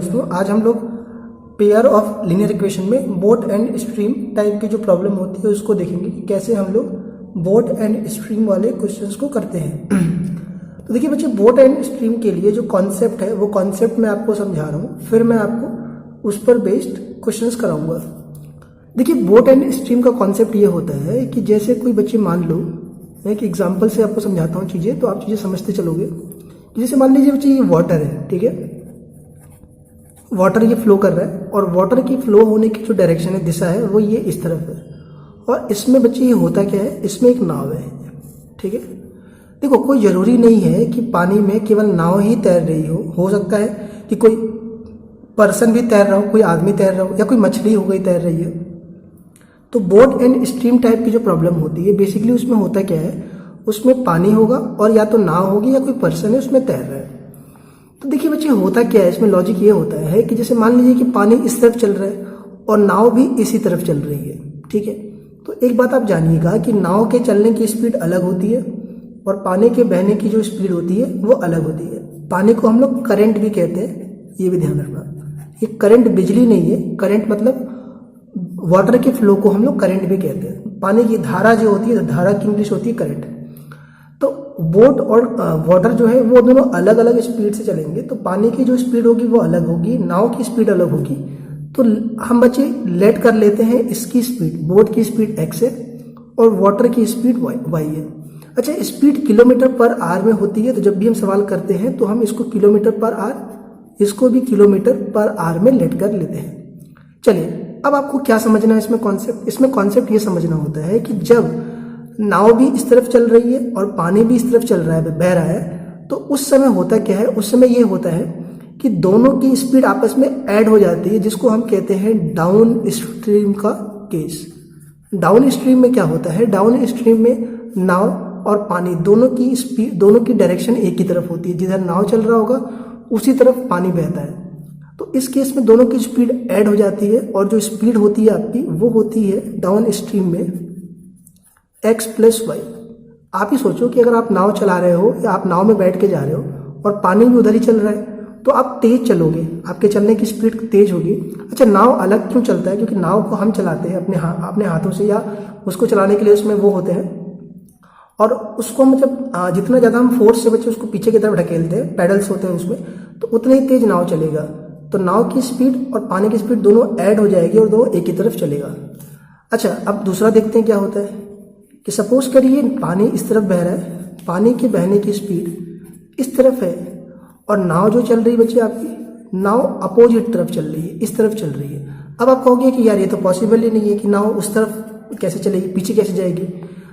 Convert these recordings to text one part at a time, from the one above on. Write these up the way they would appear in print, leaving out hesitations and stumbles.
दोस्तों, आज हम लोग पेयर ऑफ लीनियर इक्वेशन में बोट एंड स्ट्रीम टाइप की जो प्रॉब्लम होती है उसको देखेंगे कि कैसे हम लोग बोट एंड स्ट्रीम वाले क्वेश्चंस को करते हैं। तो देखिए बच्चे, बोट एंड स्ट्रीम के लिए जो कॉन्सेप्ट है वो कॉन्सेप्ट मैं आपको समझा रहा हूँ, फिर मैं आपको उस पर बेस्ड क्वेश्चंस कराऊंगा। देखिए, बोट एंड स्ट्रीम का कॉन्सेप्ट ये होता है कि जैसे कोई बच्चे, मान लो मैं एक एग्जाम्पल से आपको समझाता हूँ चीज़ें, तो आप चीज़ें समझते चलोगे। जैसे मान लीजिए बच्चे, ये वाटर है, ठीक है, वाटर ये फ्लो कर रहा है और वाटर की फ्लो होने की जो डायरेक्शन है, दिशा है, वो ये इस तरफ है। और इसमें बच्चे ये होता क्या है, इसमें एक नाव है, ठीक है। देखो, कोई जरूरी नहीं है कि पानी में केवल नाव ही तैर रही हो सकता है कि कोई पर्सन भी तैर रहा हो, कोई आदमी तैर रहा हो, या कोई मछली हो गई तैर रही है। तो बोट एंड स्ट्रीम टाइप की जो प्रॉब्लम होती है, बेसिकली उसमें होता क्या है, उसमें पानी होगा और या तो नाव होगी या कोई पर्सन है उसमें तैर रहा है। तो देखिए बच्चे, होता क्या है इसमें, लॉजिक ये होता है कि जैसे मान लीजिए कि पानी इस तरफ चल रहा है और नाव भी इसी तरफ चल रही है, ठीक है। तो एक बात आप जानिएगा कि नाव के चलने की स्पीड अलग होती है और पानी के बहने की जो स्पीड होती है वो अलग होती है। पानी को हम लोग करंट भी कहते हैं, ये भी ध्यान रखना। ये करंट बिजली नहीं है, करंट मतलब वाटर के फ्लो को हम लोग करंट भी कहते हैं। पानी की धारा जो होती है, धारा की इंग्लिश होती है करंट। तो बोट और वाटर जो है वो दोनों अलग अलग स्पीड से चलेंगे, तो पानी की जो स्पीड होगी वो अलग होगी, नाव की स्पीड अलग होगी। तो हम बच्चे लेट कर लेते हैं इसकी स्पीड, बोट की स्पीड x है और वाटर की स्पीड y है। अच्छा, स्पीड किलोमीटर पर आवर में होती है, तो जब भी हम सवाल करते हैं तो हम इसको किलोमीटर पर आवर, इसको भी किलोमीटर पर आवर में लेट कर लेते हैं। चलिए, अब आपको क्या समझना है इसमें कॉन्सेप्ट। इसमें कॉन्सेप्ट ये समझना होता है कि जब नाव भी इस तरफ चल रही है और पानी भी इस तरफ चल रहा है, बह रहा है, तो उस समय होता क्या है, उस समय ये होता है कि दोनों की स्पीड आपस में ऐड हो जाती है, जिसको हम कहते हैं डाउन स्ट्रीम का केस। डाउन स्ट्रीम में क्या होता है, डाउन स्ट्रीम में नाव और पानी दोनों की स्पीड, दोनों की डायरेक्शन एक ही तरफ होती है। जिधर नाव चल रहा होगा उसी तरफ पानी बहता है। तो इस केस में दोनों की स्पीड ऐड हो जाती है और जो स्पीड होती है आपकी वो होती है डाउन स्ट्रीम में x प्लस वाई। आप ही सोचो कि अगर आप नाव चला रहे हो या आप नाव में बैठ के जा रहे हो और पानी भी उधर ही चल रहा है, तो आप तेज चलोगे, आपके चलने की स्पीड तेज होगी। अच्छा, नाव अलग क्यों चलता है, क्योंकि नाव को हम चलाते हैं अपने हाथों से, या उसको चलाने के लिए उसमें वो होते हैं, और उसको मतलब जितना ज़्यादा हम फोर्स से बच्चे उसको पीछे की तरफ ढकेलते हैं, पैडल्स होते हैं उसमें, तो उतनी ही तेज नाव चलेगा। तो नाव की स्पीड और पानी की स्पीड दोनों ऐड हो जाएगी और दोनों एक ही तरफ चलेगा। अच्छा, अब दूसरा देखते हैं क्या होता है कि सपोज करिए पानी इस तरफ बह रहा है, पानी के बहने की स्पीड इस तरफ है और नाव जो चल रही बच्चे आपकी, नाव अपोजिट तरफ चल रही है, इस तरफ चल रही है। अब आप कहोगे कि यार ये तो पॉसिबल ही नहीं है कि नाव उस तरफ कैसे चलेगी, पीछे कैसे जाएगी।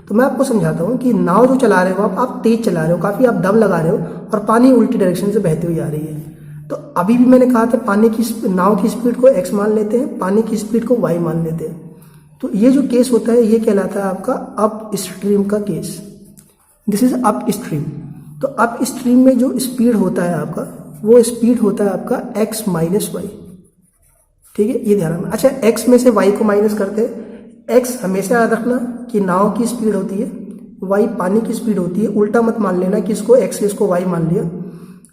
तो मैं आपको समझाता हूँ कि नाव जो चला रहे हो आप तेज चला रहे हो, काफ़ी आप दम लगा रहे हो और पानी उल्टी डायरेक्शन से बहती हुई आ रही है। तो अभी भी मैंने कहा था नाव की स्पीड को x मान लेते हैं, पानी की स्पीड को y मान लेते हैं। तो ये जो केस होता है ये कहलाता है आपका अप स्ट्रीम का case. This is up stream. तो अप स्ट्रीम में जो स्पीड होता है आपका, वो स्पीड होता है आपका x माइनस वाई, ठीक है, ये ध्यान रखना। अच्छा, x में से y को माइनस करते हैं। x हमेशा याद रखना कि नाव की स्पीड होती है, y पानी की स्पीड होती है। उल्टा मत मान लेना कि इसको x इसको y मान लिया,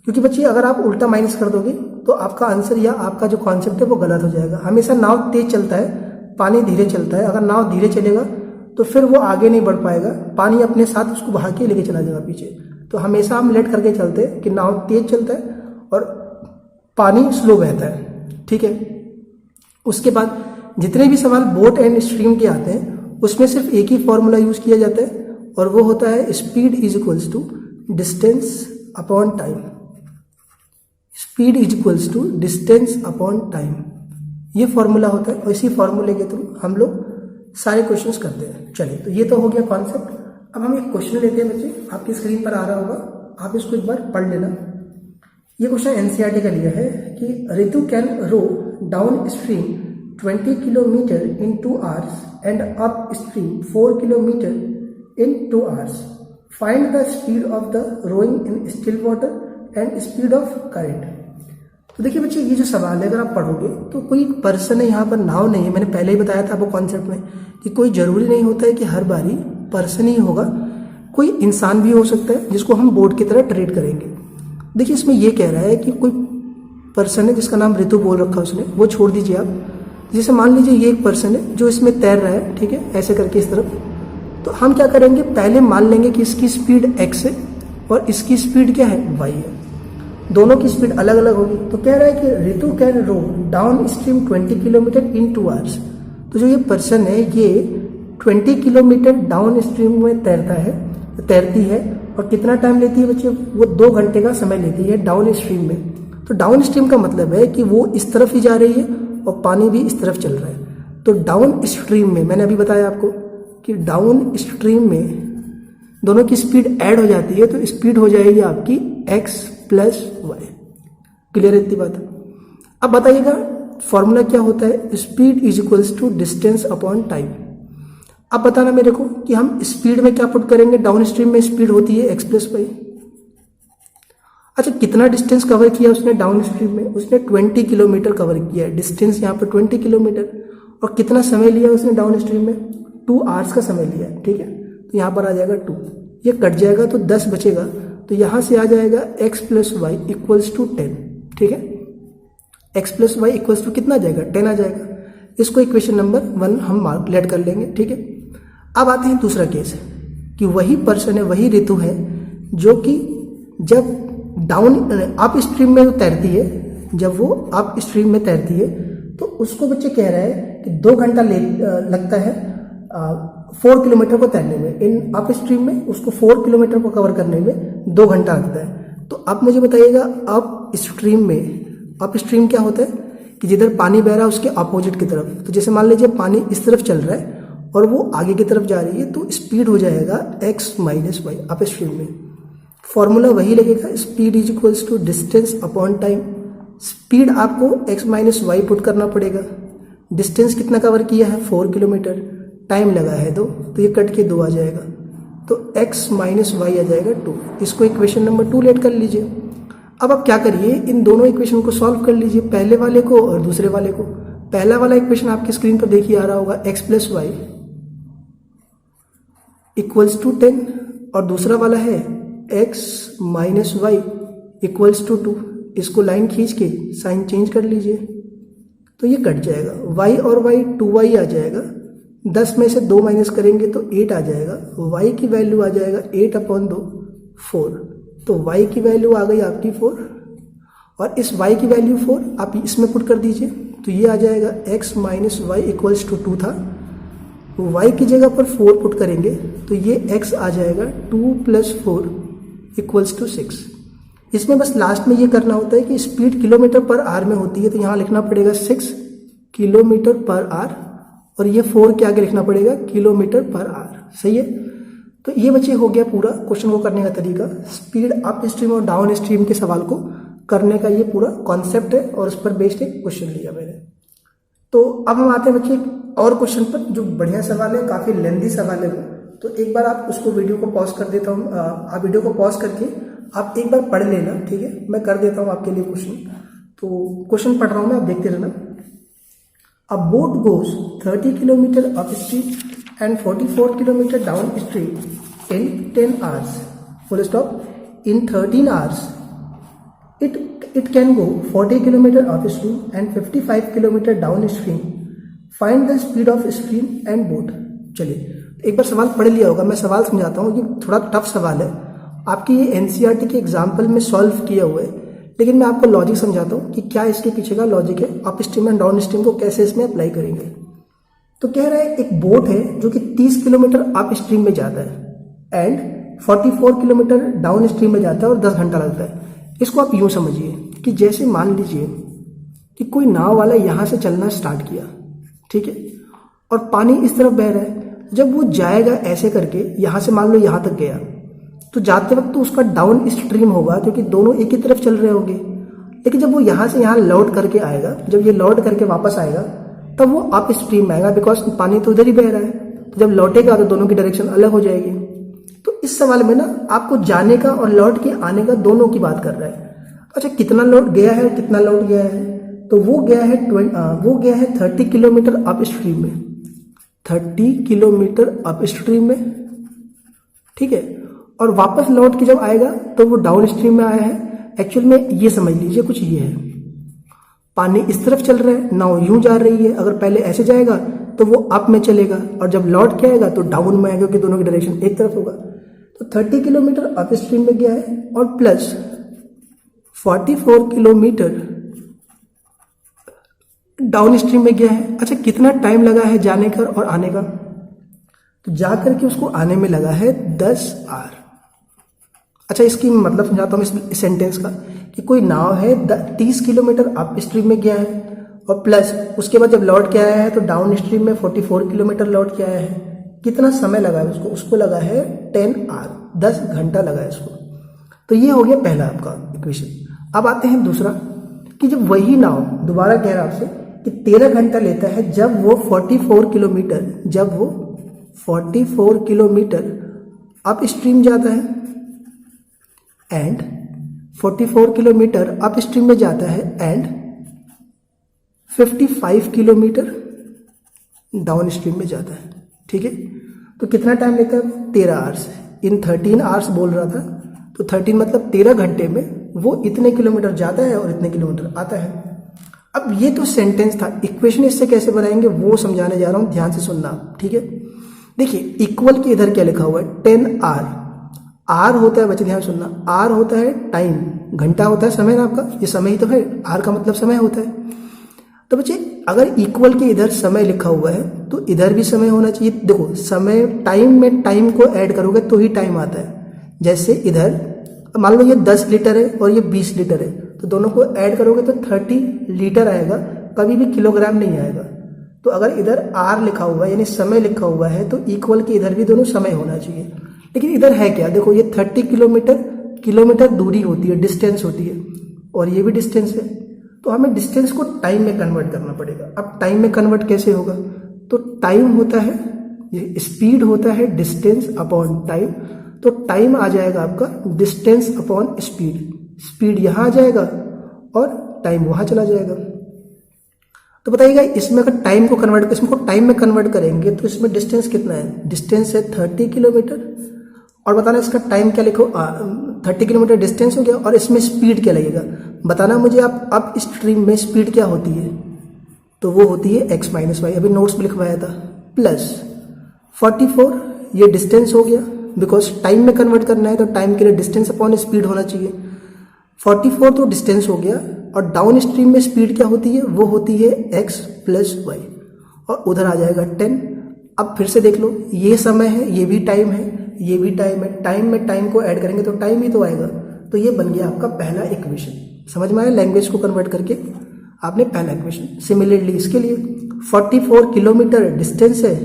क्योंकि बच्चे अगर आप उल्टा माइनस कर दोगे तो आपका आंसर या आपका जो कॉन्सेप्ट है वो गलत हो जाएगा। हमेशा नाव तेज चलता है, पानी धीरे चलता है। अगर नाव धीरे चलेगा तो फिर वो आगे नहीं बढ़ पाएगा, पानी अपने साथ उसको बहा के लेके चला जाएगा पीछे। तो हमेशा हम लेट करके चलते हैं कि नाव तेज चलता है और पानी स्लो बहता है, ठीक है। उसके बाद जितने भी सवाल बोट एंड स्ट्रीम के आते हैं उसमें सिर्फ एक ही फॉर्मूला यूज किया जाता है और वो होता है speed is equals to distance upon time. Speed is equals to distance upon time, ये फॉर्मूला होता है और इसी फॉर्मूले के थ्रू हम लोग सारे क्वेश्चंस करते हैं। चलिए, तो ये तो हो गया कॉन्सेप्ट। अब हम एक क्वेश्चन लेते हैं बच्चे, आपकी स्क्रीन पर आ रहा होगा, आप इसको एक बार पढ़ लेना। ये क्वेश्चन एनसीईआरटी का लिया है कि Ritu can row down stream 20 kilometre in 2 hours and upstream 4 kilometer in 2 hours. Find the speed of the rowing in still water and speed of current. तो देखिए बच्चे, ये जो सवाल है अगर आप पढ़ोगे तो कोई पर्सन है यहाँ पर, नाव नहीं है। मैंने पहले ही बताया था आपको कॉन्सेप्ट में कि कोई जरूरी नहीं होता है कि हर बारी पर्सन ही होगा, कोई इंसान भी हो सकता है जिसको हम बोट की तरह ट्रीट करेंगे। देखिए, इसमें ये कह रहा है कि कोई पर्सन है जिसका नाम ऋतु बोल रखा है उसने, वो छोड़ दीजिए आप। जैसे मान लीजिए ये एक पर्सन है जो इसमें तैर रहा है, ठीक है, ऐसे करके इस तरफ। तो हम क्या करेंगे, पहले मान लेंगे कि इसकी स्पीड x है और इसकी स्पीड क्या है, y है। दोनों की स्पीड अलग अलग होगी। तो कह रहा है कि Ritu can row down stream 20 kilometre in 2 hours. तो जो ये पर्सन है ये 20 किलोमीटर डाउन स्ट्रीम में तैरती है और कितना टाइम लेती है बच्चे, वो 2 घंटे का समय लेती है डाउन स्ट्रीम में। तो डाउन स्ट्रीम का मतलब है कि वो इस तरफ ही जा रही है और पानी भी इस तरफ चल रहा है। तो डाउन स्ट्रीम में मैंने अभी बताया आपको कि डाउन स्ट्रीम में दोनों की स्पीड ऐड हो जाती है, तो स्पीड हो जाएगी आपकी x प्लस वाई। क्लियर है इतनी बात। अब बताइएगा फॉर्मूला क्या होता है, speed is equals to distance upon time. अब बताना मेरे को कि हम स्पीड में क्या पुट करेंगे, डाउन स्ट्रीम में स्पीड होती है x प्लस वाई। अच्छा, कितना डिस्टेंस कवर किया उसने डाउन स्ट्रीम में, उसने 20 किलोमीटर कवर किया है, डिस्टेंस यहाँ पर 20 किलोमीटर। और कितना समय लिया उसने डाउन स्ट्रीम में, 2 आवर्स का समय लिया है, ठीक है। तो यहाँ पर आ जाएगा 2, ये कट जाएगा तो 10 बचेगा। तो यहाँ से आ जाएगा x plus y equals to 10, ठीक है। x plus y equals to कितना आ जाएगा, 10 आ जाएगा। इसको इक्वेशन नंबर 1 हम मार्क लेट कर लेंगे, ठीक है। अब आते हैं दूसरा केस कि वही पर्सन है, वही ऋतु है जो कि जब डाउन अप स्ट्रीम में तैरती है, जब वो अप स्ट्रीम में तैरती है तो उसको बच्चे कह रहा है कि 2 घंटा लगता है 4 किलोमीटर को तैरने में। इन अप स्ट्रीम में उसको 4 किलोमीटर को कवर करने में 2 घंटा लगता है। तो अब मुझे बताइएगा अप स्ट्रीम क्या होता है कि जिधर पानी बह रहा है उसके अपोजिट की तरफ। तो जैसे मान लीजिए पानी इस तरफ चल रहा है और वो आगे की तरफ जा रही है, तो स्पीड हो जाएगा x minus y up stream में। फॉर्मूला वही लगेगा, speed is equals to distance upon time. Speed आपको x माइनस वाई पुट करना पड़ेगा। डिस्टेंस कितना कवर किया है, 4 किलोमीटर, टाइम लगा है 2, तो ये कट के 2 आ जाएगा। तो x माइनस वाई आ जाएगा 2। इसको इक्वेशन नंबर 2 लेट कर लीजिए। अब आप क्या करिए, इन दोनों इक्वेशन को सॉल्व कर लीजिए, पहले वाले को और दूसरे वाले को। पहला वाला इक्वेशन आपकी स्क्रीन पर देखिए आ रहा होगा, x plus y equals to 10, और दूसरा वाला है x minus y equals to 2। इसको लाइन खींच के साइन चेंज कर लीजिए तो ये कट जाएगा, y और y 2y आ जाएगा। 10 में से 2 माइनस करेंगे तो 8 आ जाएगा। y की वैल्यू आ जाएगा 8/2 4। तो y की वैल्यू आ गई आपकी 4, और इस y की वैल्यू 4 आप इसमें पुट कर दीजिए तो ये आ जाएगा x minus y equals to 2 था, y की जगह पर 4 पुट करेंगे तो ये x आ जाएगा 2 प्लस 4 इक्वल्स टू 6। इसमें बस लास्ट में ये करना होता है कि स्पीड किलोमीटर पर आवर में होती है, तो यहाँ लिखना पड़ेगा 6 किलोमीटर पर आवर, और ये 4 के आगे लिखना पड़ेगा किलोमीटर पर आवर। सही है। तो ये बच्चे हो गया पूरा क्वेश्चन को करने का तरीका। स्पीड अप स्ट्रीम और डाउन स्ट्रीम के सवाल को करने का ये पूरा कॉन्सेप्ट है, और उस पर बेस्ड एक क्वेश्चन लिया मैंने। तो अब हम आते हैं बच्चे एक और क्वेश्चन पर जो बढ़िया सवाल है, काफ़ी लेंथी सवाल है वो। तो एक बार आप उसको वीडियो को पॉज कर देता हूँ, आप वीडियो को पॉज करके आप एक बार पढ़ लेना, ठीक है। मैं कर देता हूँ आपके लिए क्वेश्चन। तो क्वेश्चन पढ़ रहा हूँ मैं, आप देखते रहना। अ boat goes 30 kilometre up stream and 44 kilometre down stream in 10 hours, full stop. In 13 hours it can go 40 kilometre up stream and 55 kilometre down stream. Find the speed of stream and boat. चलिए एक बार सवाल पढ़ लिया होगा, मैं सवाल समझाता हूँ। ये थोड़ा टफ सवाल है, आपकी ये एनसीईआरटी के एग्जाम्पल में सॉल्व किया हुआ है, लेकिन मैं आपको लॉजिक समझाता हूँ कि क्या इसके पीछे का लॉजिक है, up stream and down stream को कैसे इसमें अप्लाई करेंगे। तो कह रहा है एक बोट है जो कि 30 किलोमीटर अप स्ट्रीम में जाता है एंड 44 किलोमीटर डाउन स्ट्रीम में जाता है और 10 घंटा लगता है। इसको आप यूं समझिए कि जैसे मान लीजिए कि कोई नाव वाला यहाँ से चलना स्टार्ट किया, ठीक है, और पानी इस तरफ बह रहा है। जब वो जाएगा ऐसे करके, यहाँ से मान लो यहाँ तक गया, तो जाते वक्त तो उसका डाउन स्ट्रीम होगा क्योंकि दोनों एक ही तरफ चल रहे होंगे। लेकिन जब वो यहाँ से यहाँ लौट करके आएगा, जब ये लौट करके वापस आएगा तब वो अप स्ट्रीम में आएगा, बिकॉज पानी तो उधर ही बह रहा है। तो जब लौटेगा तो दोनों की डायरेक्शन अलग हो जाएगी। तो इस सवाल में ना आपको जाने का और लौट के आने का दोनों की बात कर रहा है। अच्छा, कितना लौट गया है और कितना लौट गया है, तो वो गया है 30 किलोमीटर अप स्ट्रीम में, 30 किलोमीटर अप स्ट्रीम में, ठीक है। और वापस लौट के जब आएगा तो वो डाउन स्ट्रीम में आया है। एक्चुअल में ये समझ लीजिए कुछ ये है, पानी इस तरफ चल रहा है, नाव यूं जा रही है, अगर पहले ऐसे जाएगा तो वो अप में चलेगा और जब लौट के आएगा तो डाउन में आएगा, क्योंकि दोनों की डायरेक्शन एक तरफ होगा। तो 30 किलोमीटर अप स्ट्रीम में गया है और प्लस 44 किलोमीटर डाउन स्ट्रीम में गया है। अच्छा, कितना टाइम लगा है जाने का और आने का? तो जाकर के उसको आने में लगा है 10 आवर। अच्छा, इसकी मतलब समझाता हूँ इस सेंटेंस का कि कोई नाव है 30 किलोमीटर अप स्ट्रीम में गया है और प्लस उसके बाद जब लौट के आया है तो डाउन स्ट्रीम में 44 किलोमीटर लौट के आया है। कितना समय लगा है उसको लगा है 10 आवर, 10 घंटा लगा है उसको। तो ये हो गया पहला आपका इक्वेशन। अब आते हैं दूसरा कि जब वही नाव, दोबारा कह रहा आपसे कि 13 घंटा लेता है जब वो 44 किलोमीटर अप स्ट्रीम जाता है एंड 44 किलोमीटर अप स्ट्रीम में जाता है एंड 55 किलोमीटर डाउन स्ट्रीम में जाता है। ठीक है, तो कितना टाइम लेता है? 13 आवर्स। इन 13 आवर्स बोल रहा था, तो 13 मतलब 13 घंटे में वो इतने किलोमीटर जाता है और इतने किलोमीटर आता है। अब ये तो सेंटेंस था, इक्वेशन इससे कैसे बनाएंगे वो समझाने जा रहा हूं, ध्यान से सुनना। ठीक है, देखिए इक्वल के इधर क्या लिखा हुआ है? 10 आर। आर होता है, बच्चे ध्यान सुनना, आर होता है टाइम, घंटा होता है समय ना आपका, ये समय ही तो है, आर का मतलब समय होता है। तो बच्चे अगर इक्वल के इधर समय लिखा हुआ है तो इधर भी समय होना चाहिए। देखो समय, टाइम में टाइम को ऐड करोगे तो ही टाइम आता है। जैसे इधर मान लो ये 10 लीटर है और ये 20 लीटर है, तो दोनों को ऐड करोगे तो 30 लीटर आएगा, कभी भी किलोग्राम नहीं आएगा। तो अगर इधर आर लिखा हुआ है यानी समय लिखा हुआ है तो इक्वल के इधर भी दोनों समय होना चाहिए। लेकिन इधर है क्या? देखो ये 30 किलोमीटर दूरी होती है, डिस्टेंस होती है, और ये भी डिस्टेंस है। तो हमें डिस्टेंस को टाइम में कन्वर्ट करना पड़ेगा। अब टाइम में कन्वर्ट कैसे होगा? तो टाइम होता है, ये स्पीड होता है डिस्टेंस अपॉन टाइम। तो टाइम आ जाएगा आपका डिस्टेंस अपॉन स्पीड। स्पीड यहां आ जाएगा और टाइम वहां चला जाएगा। तो बताइएगा इसमें अगर टाइम को कन्वर्ट, इसमें को टाइम में कन्वर्ट करेंगे तो इसमें डिस्टेंस कितना है? डिस्टेंस है 30 किलोमीटर और बताना इसका टाइम क्या लिखो, 30 किलोमीटर डिस्टेंस हो गया और इसमें स्पीड क्या लगेगा बताना मुझे। आप अप स्ट्रीम में स्पीड क्या होती है? तो वो होती है x माइनस वाई, अभी नोट्स में लिखवाया था, प्लस 44 ये डिस्टेंस हो गया, बिकॉज टाइम में कन्वर्ट करना है तो टाइम के लिए डिस्टेंस अपॉन स्पीड होना चाहिए। 44 तो डिस्टेंस हो गया और डाउन स्ट्रीम में स्पीड क्या होती है? वो होती है x प्लस वाई और उधर आ जाएगा 10। अब फिर से देख लो, ये समय है, ये भी टाइम है, ये भी टाइम है, टाइम में टाइम को ऐड करेंगे तो टाइम ही तो आएगा। तो ये बन गया आपका पहला इक्वेशन। समझ में आया? लैंग्वेज को कन्वर्ट करके आपने पहला इक्वेशन। सिमिलरली इसके लिए 44 किलोमीटर डिस्टेंस है,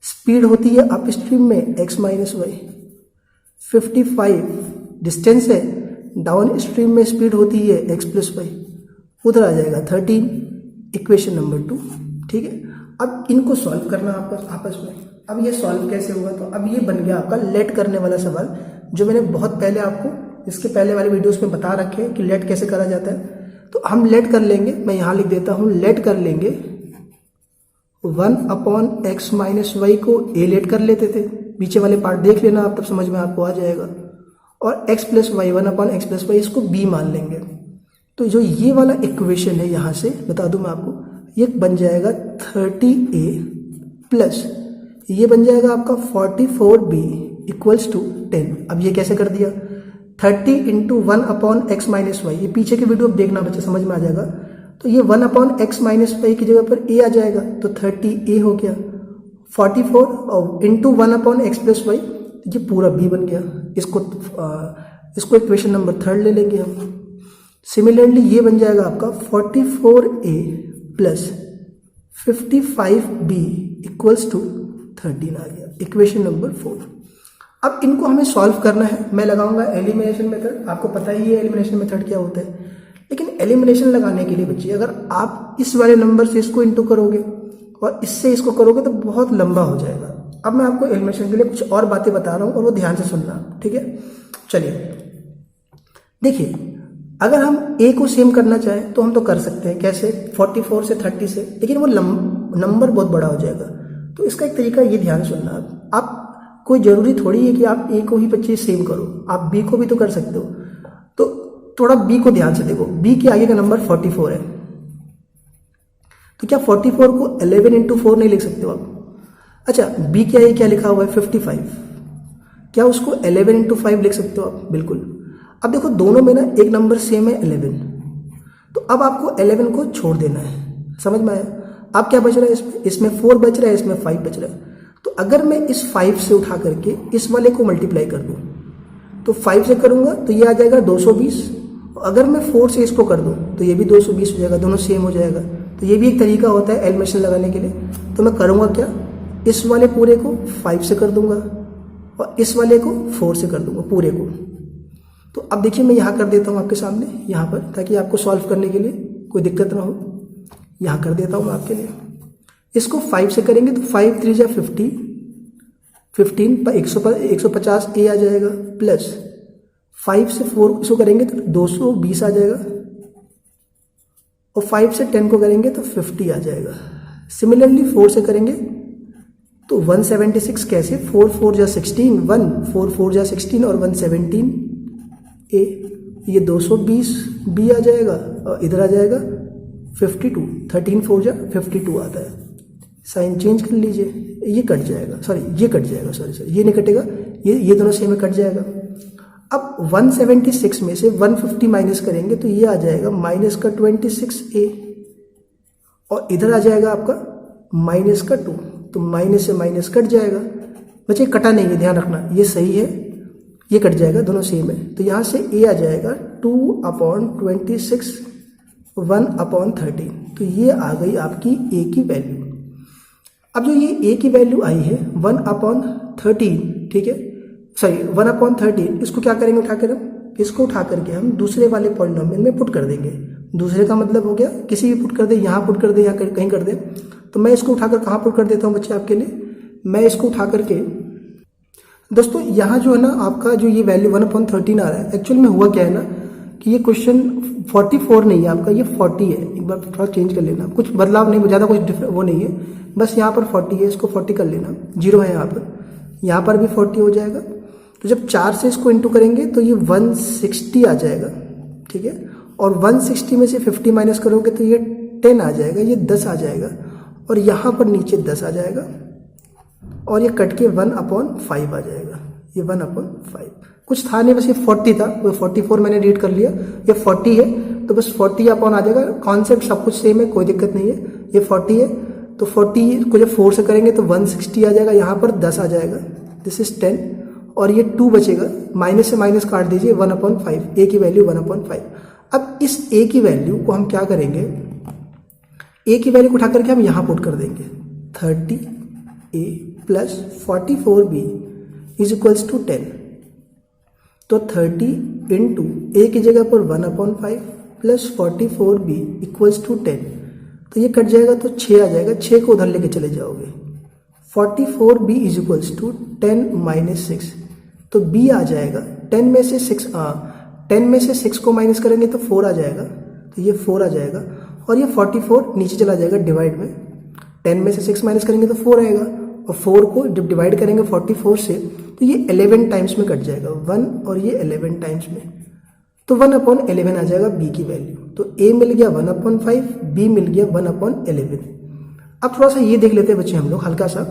स्पीड होती है अप स्ट्रीम में x माइनस वाई। 55 डिस्टेंस है, डाउन स्ट्रीम में स्पीड होती है x प्लस वाई, उधर आ जाएगा 13, इक्वेशन नंबर 2। ठीक है, अब इनको सॉल्व करना आपस में। अब ये सॉल्व कैसे हुआ? तो अब ये बन गया आपका लेट करने वाला सवाल, जो मैंने बहुत पहले आपको इसके पहले वाले वीडियोस में बता रखे हैं कि लेट कैसे करा जाता है। तो हम लेट कर लेंगे, मैं यहां लिख देता हूं, लेट कर लेंगे 1/x माइनस वाई को a लेट कर लेते थे, पीछे वाले पार्ट देख लेना आप, तब समझ में आपको आ जाएगा। और x plus y 1/x plus y इसको b मान लेंगे। तो जो ये वाला इक्वेशन है यहां से बता दूं मैं आपको, ये बन जाएगा 30a प्लस ये बन जाएगा आपका 44b इक्वल्स टू 10। अब ये कैसे कर दिया? 30 इंटू 1/x माइनस वाई, ये पीछे के वीडियो देखना बच्चे, समझ में आ जाएगा। तो ये 1/x माइनस वाई की जगह पर a आ जाएगा, तो 30a हो गया। 44 और इंटू 1/x प्लस वाई, ये पूरा b बन गया। इसको इक्वेशन नंबर 3 ले लेंगे हम। सिमिलरली ये बन जाएगा आपका 44a plus 55b equals to 13 आ गया, इक्वेशन नंबर 4। अब इनको हमें सॉल्व करना है। मैं लगाऊंगा एलिमिनेशन मेथड, आपको पता ही है एलिमिनेशन मेथड क्या होता है। लेकिन एलिमिनेशन लगाने के लिए बच्चे अगर आप इस वाले नंबर से इसको इंटू करोगे और इससे इसको करोगे तो बहुत लंबा हो जाएगा। अब मैं आपको एलिमिनेशन के लिए कुछ और बातें बता रहा हूं और वो ध्यान से सुनना, ठीक है? चलिए देखिए, अगर हम a को सेम करना चाहें तो हम तो कर सकते हैं। कैसे? 44 से 30 से, लेकिन वो नंबर बहुत बड़ा हो जाएगा। तो इसका एक तरीका ये ध्यान सुनना, आप कोई जरूरी थोड़ी है कि आप a को ही बच्चे सेम करो, आप b को भी तो कर सकते हो। तो थोड़ा बी को ध्यान से देखो, बी के आगे का नंबर 44 है, तो क्या 44 को 11 इंटू 4 नहीं लिख सकते हो आप? अच्छा, बी के आगे क्या लिखा हुआ है 55, क्या उसको 11 इंटू 5 लिख सकते हो आप? बिल्कुल। अब देखो दोनों में ना एक नंबर सेम है 11, तो अब आपको 11 को छोड़ देना है, समझ में आया? अब क्या बच रहा है इसमें? इसमें 4 बच रहा है, इसमें 5 बच रहा है। तो अगर मैं इस 5 से उठा करके इस वाले को मल्टीप्लाई कर दूं, तो 5 से करूंगा तो ये आ जाएगा 220, अगर मैं 4 से इसको कर दूं तो ये भी 220 हो जाएगा, दोनों सेम हो जाएगा। तो ये भी एक तरीका होता है एलिमिनेशन लगाने के लिए। तो मैं करूंगा क्या, इस वाले पूरे को 5 से कर दूंगा और इस वाले को 4 से कर दूंगा पूरे को। तो अब देखिए मैं यहाँ कर देता हूँ आपके सामने, यहाँ पर, ताकि आपको सॉल्व करने के लिए कोई दिक्कत ना हो। यहाँ कर देता हूँ मैं आपके लिए। इसको 5 से करेंगे तो 5 3 जा 50, 15 पर 150 ए आ जाएगा, प्लस 5 से 4 इसको करेंगे तो 220 आ जाएगा, और 5 से 10 को करेंगे तो 50 आ जाएगा। सिमिलरली 4 से करेंगे तो 176, कैसे 4 4 जा 16, 1 4 4 जा 16 और 117 ए, ये 220 बी आ जाएगा, और इधर आ जाएगा 52, 13 4 जा 52 आता है। साइन चेंज कर लीजिए, ये कट जाएगा, सॉरी ये कट जाएगा, सॉरी ये नहीं कटेगा, ये दोनों सेम में कट जाएगा। अब 176 में से 150 माइनस करेंगे तो ये आ जाएगा माइनस का 26 ए, और इधर आ जाएगा आपका माइनस का 2, तो माइनस से माइनस कट जाएगा। बच्चे कटा नहीं है, ध्यान रखना, ये सही है, ये कट जाएगा, दोनों सेम है। तो यहाँ से ए आ जाएगा 2/26, 1/13, तो ये आ गई आपकी ए की वैल्यू। अब जो ये ए की वैल्यू आई है 1/13, ठीक है, सॉरी 1/13, इसको क्या करेंगे, उठा कर हम इसको उठा करके हम दूसरे वाले पॉलिनोमियल में पुट कर देंगे। दूसरे का मतलब हो गया किसी भी पुट कर दे, यहाँ पुट कर दे या कहीं कर दे। तो मैं इसको उठाकर कहाँ पुट कर देता हूँ बच्चे आपके लिए, मैं इसको उठा करके दोस्तों यहाँ जो है ना आपका जो ये वैल्यू 1/13 आ रहा है, एक्चुअल में हुआ क्या है ना कि ये क्वेश्चन 44 नहीं है आपका, ये 40 है। एक बार थोड़ा चेंज कर लेना, कुछ बदलाव नहीं, ज़्यादा कुछ वो नहीं है, बस यहाँ पर 40 है, इसको 40 कर लेना, 0 है यहाँ पर भी 40 हो जाएगा। तो जब 4 से इसको इंटू करेंगे तो ये 160 आ जाएगा, ठीक है, और 160 में से 50 माइनस करोगे तो ये 10 आ जाएगा, ये 10 आ जाएगा, और यहाँ पर नीचे 10 आ जाएगा, और ये कट के 1/5 आ जाएगा, ये 1/5 कुछ था नहीं, बस ये 40 था, वो 44 मैंने रीड कर लिया, ये 40 है तो बस 40 अपॉन आ जाएगा। कॉन्सेप्ट सब कुछ सेम है, कोई दिक्कत नहीं है। ये 40 है तो 40 को जब 4 से करेंगे तो 160 आ जाएगा, यहाँ पर 10 आ जाएगा, दिस इज 10, और ये 2 बचेगा, माइनस से माइनस काट दीजिए, 1/5, ए की वैल्यू 1/5। अब इस ए की वैल्यू को हम क्या करेंगे, ए की वैल्यू को उठा करके हम यहाँ पुट कर देंगे, 30a plus 44b is equals to 10। तो 30 इंटू ए की जगह पर 1/5 प्लस 44b इक्वल्स टू 10, तो ये कट जाएगा तो 6 आ जाएगा, 6 को उधर लेके चले जाओगे, 44b is equals to 10 minus 6, तो b आ जाएगा 10 में से 6 को माइनस करेंगे तो 4 आ जाएगा, तो ये 4 आ जाएगा, और ये 44 नीचे चला जाएगा डिवाइड में, 10 में से 6 माइनस करेंगे तो 4 आएगा, और 4 को जब डिवाइड करेंगे 44 से तो ये 11 टाइम्स में कट जाएगा, 1 और ये 11 टाइम्स में, तो 1/11 आ जाएगा b की वैल्यू। तो a मिल गया 1/5, b मिल गया 1/11। अब थोड़ा सा ये देख लेते हैं बच्चे हम लोग हल्का सा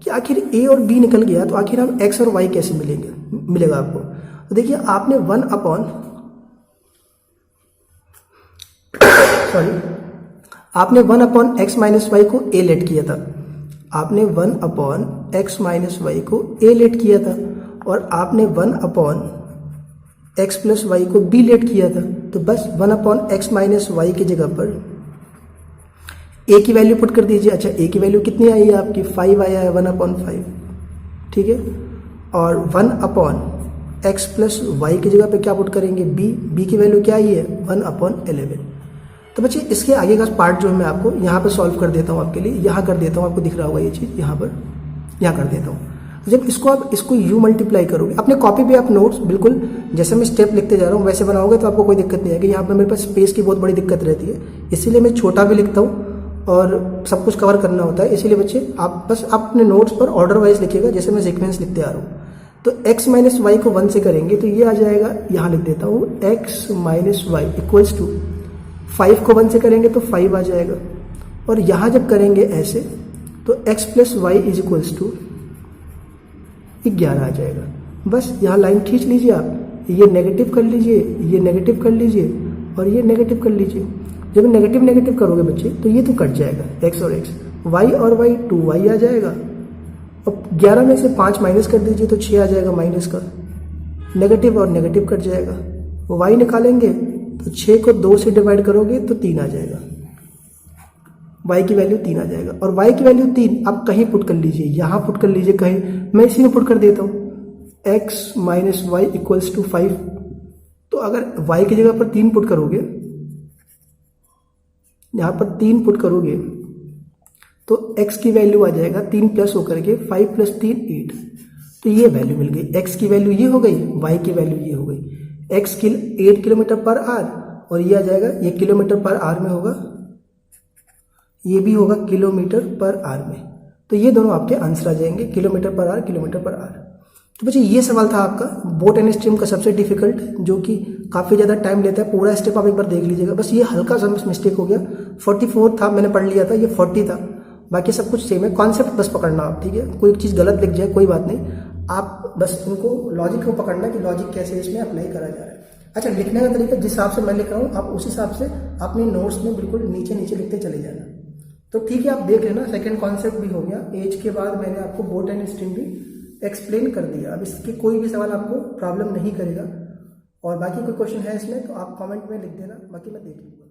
कि आखिर a और b निकल गया तो आखिर हम x और y कैसे मिलेगा आपको। तो देखिए आपने आपने 1/x माइनस वाई को a लेट किया था, आपने 1/x माइनस वाई को a लेट किया था, और आपने 1/x प्लस वाई को b लेट किया था। तो बस 1/x माइनस वाई की जगह पर a की वैल्यू पुट कर दीजिए। अच्छा a की वैल्यू कितनी आई है आपकी, 5 आया है, 1/5, ठीक है, और 1/x प्लस वाई की जगह पे क्या पुट करेंगे, b की वैल्यू क्या आई है, 1/11। तो बच्चे इसके आगे का पार्ट जो है मैं आपको यहाँ पर सॉल्व कर देता हूँ आपके लिए, यहाँ कर देता हूँ, आपको दिख रहा होगा ये चीज़, यहाँ कर देता हूँ। जब इसको यू मल्टीप्लाई करोगे, अपने कॉपी पे आप नोट्स बिल्कुल जैसे मैं स्टेप लिखते जा रहा हूँ वैसे बनाओगे तो आपको कोई दिक्कत नहीं आएगी। यहाँ पर मेरे पास स्पेस की बहुत बड़ी दिक्कत रहती है, इसीलिए मैं छोटा भी लिखता हूँ और सब कुछ कवर करना होता है। इसीलिए बच्चे आप बस अपने नोट्स पर ऑर्डर वाइज लिखिएगा, जैसे मैं सीक्वेंस लिखते आ रहा हूँ। तो x माइनस वाई को 1 से करेंगे तो ये आ जाएगा, यहाँ लिख देता हूँ, x minus y equals to 5 को 1 से करेंगे तो 5 आ जाएगा, और यहाँ जब करेंगे ऐसे तो x plus y is equals to 11 आ जाएगा। बस यहाँ लाइन खींच लीजिए आप, ये नेगेटिव कर लीजिए, ये नेगेटिव कर लीजिए और ये नेगेटिव कर लीजिए। जब नेगेटिव नेगेटिव करोगे बच्चे तो ये तो कट जाएगा, x और x, y और y 2y आ जाएगा। अब 11 में से 5 माइनस कर दीजिए तो 6 आ जाएगा माइनस का, नेगेटिव और नेगेटिव कट जाएगा। y निकालेंगे तो 6 को 2 से डिवाइड करोगे तो 3 आ जाएगा, y की वैल्यू 3 आ जाएगा। और y की वैल्यू 3 आप कहीं पुट कर लीजिए, यहाँ पुट कर लीजिए कहीं, मैं इसी में पुट कर देता हूँ, x minus y equals to 5। तो अगर y की जगह पर 3 पुट करोगे, यहाँ पर 3 पुट करोगे तो x की वैल्यू आ जाएगा 3 प्लस होकर के 5 प्लस 3 8। तो ये वैल्यू मिल गई, x की वैल्यू ये हो गई, y की वैल्यू ये हो गई। x 8 किलोमीटर पर आवर और ये आ जाएगा, ये किलोमीटर पर आवर में होगा, ये भी होगा किलोमीटर पर आवर में। तो ये दोनों आपके आंसर आ जाएंगे, kilometre per hour, kilometre per hour. तो बच्चे ये सवाल था आपका बोट एंड स्ट्रीम का सबसे डिफिकल्ट, जो कि काफ़ी ज़्यादा टाइम लेता है। पूरा स्टेप आप एक बार देख लीजिएगा, बस ये हल्का सा मिस्टेक हो गया, 44 था मैंने पढ़ लिया था, ये 40 था, बाकी सब कुछ सेम है। कॉन्सेप्ट बस पकड़ना आप, ठीक है, कोई चीज़ गलत लिख जाए कोई बात नहीं, आप बस इनको लॉजिक को पकड़ना कि लॉजिक कैसे इसमें अप्लाई करा जा रहा है। अच्छा, लिखने का तरीका जिस हिसाब से मैं लिख रहा हूँ आप उस हिसाब से अपने नोट्स में बिल्कुल नीचे नीचे लिखते चले जाना। तो ठीक है, आप देख लेना, सेकंड कॉन्सेप्ट भी हो गया। एज के बाद मैंने आपको बोट एंड स्ट्रीम भी एक्सप्लेन कर दिया। अब इसके कोई भी सवाल आपको प्रॉब्लम नहीं करेगा, और बाकी कोई क्वेश्चन है इसमें तो आप कमेंट में लिख देना, बाकी मैं देख लूँगा।